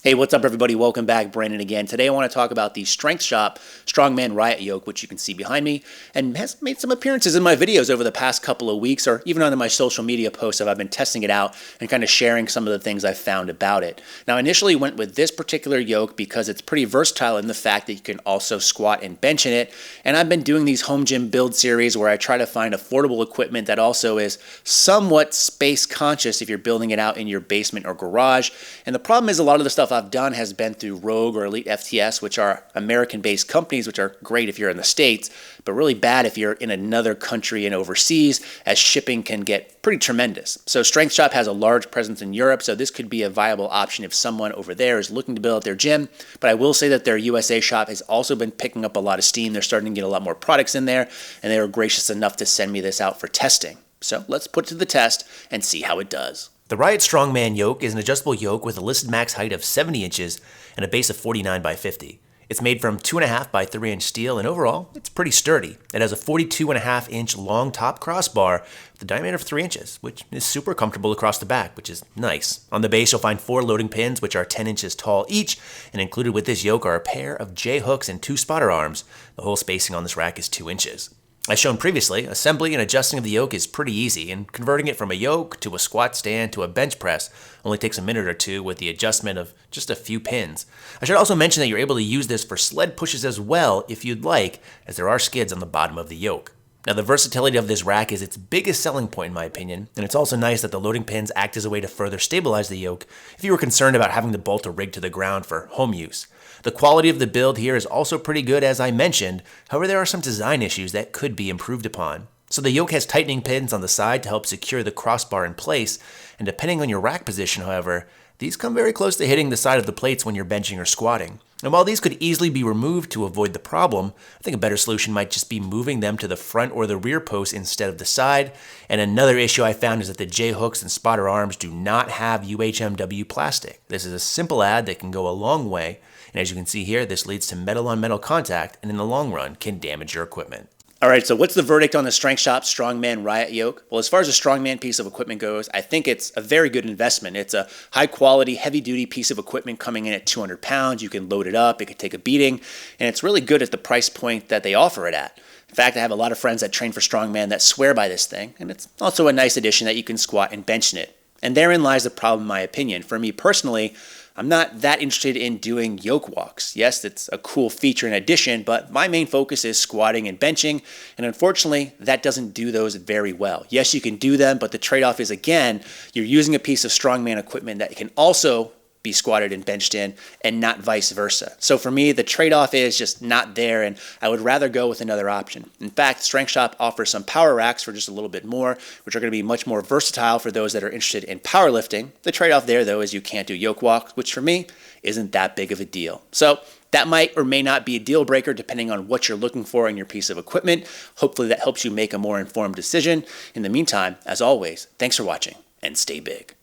Hey, what's up everybody? Welcome back. Brandon again. Today I want to talk about the Strength Shop Strongman Riot Yoke, which you can see behind me, and has made some appearances in my videos over the past couple of weeks, or even on my social media posts. I've been testing it out and kind of sharing some of the things I've found about it. Now, I initially went with this particular yoke because it's pretty versatile in the fact that you can also squat and bench in it, and I've been doing these home gym build series where I try to find affordable equipment that also is somewhat space conscious if you're building it out in your basement or garage. And the problem is a lot of the stuff I've done has been through Rogue or Elite FTS, which are American-based companies, which are great if you're in the States, but really bad if you're in another country and overseas, as shipping can get pretty tremendous. So Strength Shop has a large presence in Europe, so this could be a viable option if someone over there is looking to build out their gym. But I will say that their USA shop has also been picking up a lot of steam. They're starting to get a lot more products in there, and they were gracious enough to send me this out for testing. So let's put it to the test and see how it does. The Riot Strongman yoke is an adjustable yoke with a listed max height of 70 inches and a base of 49 by 50. It's made from 2.5 by 3 inch steel, and overall, it's pretty sturdy. It has a 42.5 inch long top crossbar with a diameter of 3 inches, which is super comfortable across the back, which is nice. On the base, you'll find 4 loading pins, which are 10 inches tall each, and included with this yoke are a pair of J-hooks and 2 spotter arms. The whole spacing on this rack is 2 inches. As shown previously, assembly and adjusting of the yoke is pretty easy, and converting it from a yoke to a squat stand to a bench press only takes a minute or two with the adjustment of just a few pins. I should also mention that you're able to use this for sled pushes as well if you'd like, as there are skids on the bottom of the yoke. Now, the versatility of this rack is its biggest selling point in my opinion, and it's also nice that the loading pins act as a way to further stabilize the yoke if you were concerned about having to bolt a rig to the ground for home use. The quality of the build here is also pretty good, as I mentioned. However, there are some design issues that could be improved upon. So the yoke has tightening pins on the side to help secure the crossbar in place, and depending on your rack position, however, these come very close to hitting the side of the plates when you're benching or squatting. And while these could easily be removed to avoid the problem, I think a better solution might just be moving them to the front or the rear post instead of the side. And another issue I found is that the J-hooks and spotter arms do not have UHMW plastic. This is a simple add that can go a long way, and as you can see here, this leads to metal-on-metal contact, and in the long run can damage your equipment. All right, so what's the verdict on the Strength Shop Strongman Riot Yoke? Well, as far as a Strongman piece of equipment goes, I think it's a very good investment. It's a high-quality, heavy-duty piece of equipment coming in at 200 pounds. You can load it up, it can take a beating, and it's really good at the price point that they offer it at. In fact, I have a lot of friends that train for Strongman that swear by this thing, and it's also a nice addition that you can squat and bench in it. And therein lies the problem, in my opinion. For me personally, I'm not that interested in doing yoke walks. Yes, it's a cool feature and addition, but my main focus is squatting and benching, and unfortunately, that doesn't do those very well. Yes, you can do them, but the trade-off is, again, you're using a piece of Strongman equipment that can also be squatted and benched in, and not vice versa. So for me, the trade-off is just not there, and I would rather go with another option. In fact, Strength Shop offers some power racks for just a little bit more, which are going to be much more versatile for those that are interested in powerlifting. The trade-off there, though, is you can't do yoke walks, which for me isn't that big of a deal. So that might or may not be a deal breaker depending on what you're looking for in your piece of equipment. Hopefully that helps you make a more informed decision. In the meantime, as always, thanks for watching, and stay big.